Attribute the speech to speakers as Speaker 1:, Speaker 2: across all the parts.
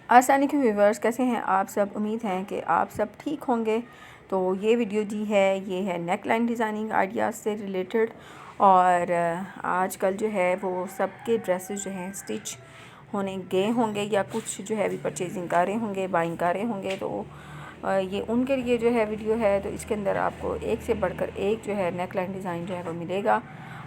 Speaker 1: अस्सलाम वालेकुम व्यूअर्स, कैसे हैं आप सब। उम्मीद है कि आप सब ठीक होंगे। तो ये वीडियो जी है, ये है नेक लाइन डिज़ाइनिंग आइडियाज़ से रिलेटेड। और आजकल जो है वो सबके ड्रेसेस जो हैं स्टिच होने गए होंगे या कुछ जो है अभी परचेजिंग कर रहे होंगे, बाइंग कर रहे होंगे। तो ये उनके लिए जो है वीडियो है। तो इसके अंदर आपको एक से बढ़कर एक जो है नेक लाइन डिज़ाइन जो है वो मिलेगा।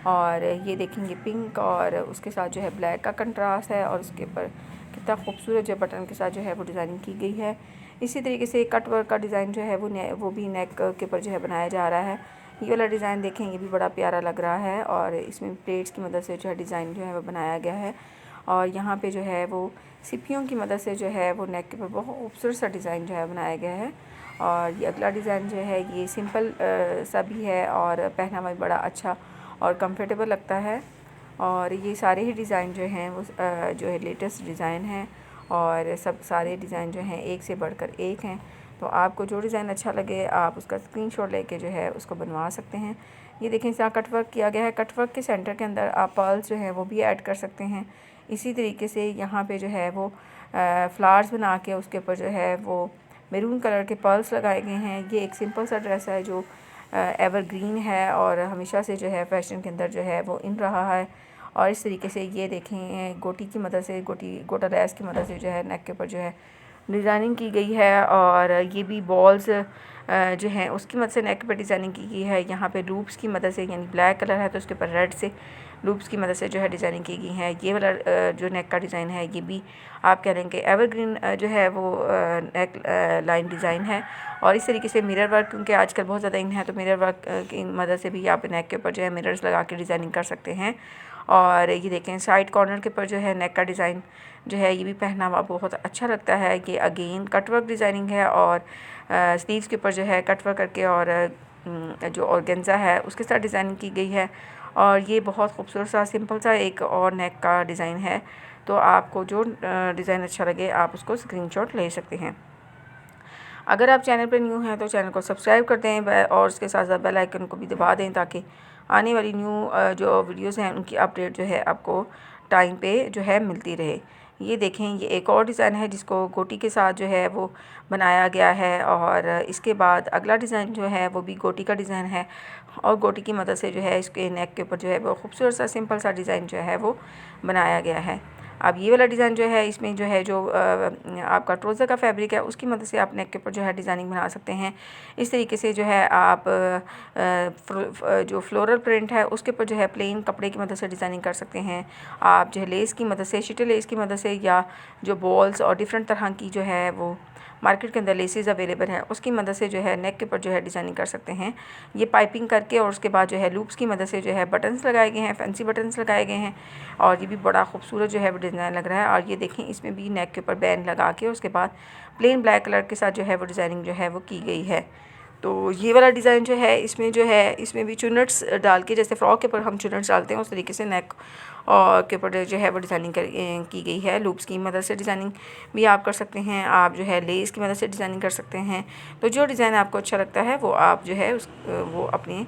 Speaker 1: और ये देखेंगे पिंक और उसके साथ जो है ब्लैक का कंट्रास्ट है और उसके ऊपर कितना खूबसूरत जो बटन के साथ जो है वो डिज़ाइनिंग की गई है। इसी तरीके से कट वर्क का डिज़ाइन जो है वो भी नेक के ऊपर जो है बनाया जा रहा है। ये वाला डिज़ाइन देखें, ये भी बड़ा प्यारा लग रहा है और इसमें प्लेट्स की मदद से जो है डिज़ाइन जो है वो बनाया गया है। और यहाँ पे जो है वो सिपियों की मदद से जो है वो नेक के ऊपर बहुत खूबसूरत सा डिज़ाइन जो है बनाया गया है। और ये अगला डिज़ाइन जो है ये सिंपल सा भी है और पहना हुआ बड़ा अच्छा और कंफर्टेबल लगता है। और ये सारे ही डिज़ाइन जो हैं वो जो है लेटेस्ट डिज़ाइन हैं और सब सारे डिज़ाइन जो हैं एक से बढ़कर एक हैं। तो आपको जो डिज़ाइन अच्छा लगे आप उसका स्क्रीनशॉट लेके जो है उसको बनवा सकते हैं। ये देखें, यहाँ कटवर्क किया गया है। कटवर्क के सेंटर के अंदर आप पर्ल्स जो हैं वो भी ऐड कर सकते हैं। इसी तरीके से यहाँ पे जो है वो फ्लावर्स बना के उसके ऊपर जो है वो मैरून कलर के पर्ल्स लगाए गए हैं। ये एक सिंपल सा ड्रेस है जो एवरग्रीन है और हमेशा से जो है फैशन के अंदर जो है वो इन रहा है। और इस तरीके से ये देखें गोटी की मदद से गोटा लैस की मदद से जो है नेक के ऊपर जो है डिज़ाइनिंग की गई है। और ये भी बॉल्स जो हैं उसकी मदद से नेक पर डिज़ाइनिंग की गई है। यहाँ पे लूप्स की मदद से, यानी ब्लैक कलर है तो उसके ऊपर रेड से लूप्स की मदद से जो है डिज़ाइनिंग की गई है। ये वाला जो नेक का डिज़ाइन है ये भी आप कह रहे हैं कि एवरग्रीन जो है वो नेक लाइन डिज़ाइन है। और इस तरीके से मिरर वर्क, क्योंकि आजकल बहुत ज़्यादा इन है, तो मिरर वर्क की मदद से भी आप नेक के ऊपर जो है मिरर्स लगा के डिज़ाइनिंग कर सकते हैं। और ये देखें साइड कॉर्नर के ऊपर जो है नेक का डिज़ाइन जो है ये भी पहना हुआ बहुत अच्छा लगता है। ये अगेन कटवर्क डिज़ाइनिंग है और स्लीव्स के ऊपर जो है कटवर्क करके और जो ऑर्गेन्जा है उसके साथ डिज़ाइनिंग की गई है। और ये बहुत खूबसूरत सा सिंपल सा एक और नेक का डिज़ाइन है। तो आपको जो डिज़ाइन अच्छा लगे आप उसको स्क्रीनशॉट ले सकते हैं। अगर आप चैनल पर न्यू हैं तो चैनल को सब्सक्राइब कर दें और उसके साथ साथ बेल आइकन को भी दबा दें ताकि आने वाली न्यू जो वीडियोस हैं उनकी अपडेट जो है आपको टाइम पे जो है मिलती रहे। ये देखें, ये एक और डिज़ाइन है जिसको गोटी के साथ जो है वो बनाया गया है। और इसके बाद अगला डिज़ाइन जो है वो भी गोटी का डिज़ाइन है और गोटी की मदद से जो है इसके नेक के ऊपर जो है वो खूबसूरत सा सिंपल सा डिज़ाइन जो है वो बनाया गया है। अब ये वाला डिज़ाइन जो है इसमें जो है जो आपका ट्रोज़र का फैब्रिक है उसकी मदद से आप नेक के ऊपर जो है डिज़ाइनिंग बना सकते हैं। इस तरीके से जो है आप जो फ्लोरल प्रिंट है उसके ऊपर जो है प्लेन कपड़े की मदद से डिज़ाइनिंग कर सकते हैं। आप जो है लेस की मदद से, शीटे लेस की मदद से, या जो बॉल्स और डिफरेंट तरह की जो है वो मार्केट के अंदर लेसेस अवेलेबल है उसकी मदद से जो है नेक के ऊपर जो है डिज़ाइनिंग कर सकते हैं। ये पाइपिंग करके और उसके बाद जो है लूप्स की मदद से जो है बटन्स लगाए गए हैं, फैंसी बटन्स लगाए गए हैं। और ये भी बड़ा खूबसूरत जो है वो डिज़ाइन लग रहा है। और ये देखें, इसमें भी नेक के ऊपर बैंड लगा के उसके बाद प्लेन ब्लैक कलर के साथ जो है वो डिज़ाइनिंग जो है वो की गई है। तो ये वाला डिज़ाइन जो है इसमें जो है इसमें भी चुनट्स डाल के, जैसे फ्रॉक के ऊपर हम चुनट्स डालते हैं उस तरीके से नेक और के ऊपर जो है वो डिज़ाइनिंग की गई है। लूप्स की मदद से डिज़ाइनिंग भी आप कर सकते हैं, आप जो है लेस की मदद से डिज़ाइनिंग कर सकते हैं। तो जो डिज़ाइन आपको अच्छा लगता है वो आप जो है वो अपने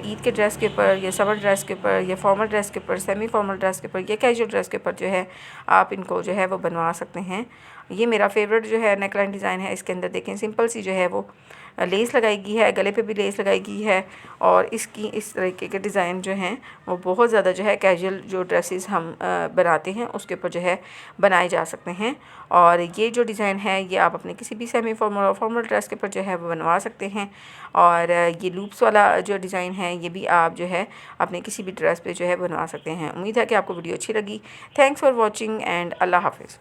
Speaker 1: ईद के ड्रेस के ऊपर या समर ड्रेस के ऊपर या फॉर्मल ड्रेस के ऊपर, सेमी फॉर्मल ड्रेस के ऊपर या कैजुअल ड्रेस के ऊपर जो है आप इनको जो है वो बनवा सकते हैं। ये मेरा फेवरेट जो है नेक लाइन डिज़ाइन है। इसके अंदर देखें सिंपल सी जो है वो लेस लगाई गई है, गले पे भी लेस लगाई गई है। और इसकी इस तरीके के डिज़ाइन जो हैं वो बहुत ज़्यादा जो है कैजुअल जो ड्रेसेस हम बनाते हैं उसके ऊपर जो है बनाए जा सकते हैं। और ये जो डिज़ाइन है ये आप अपने किसी भी सेमी फॉर्मल और फॉर्मल ड्रेस के ऊपर जो है वो बनवा सकते हैं। और ये लूप्स वाला जो डिज़ाइन है ये भी आप जो है अपने किसी भी ड्रेस पे जो है बनवा सकते हैं। उम्मीद है कि आपको वीडियो अच्छी लगी। थैंक्स फॉर वॉचिंग एंड अल्लाह हाफिज़।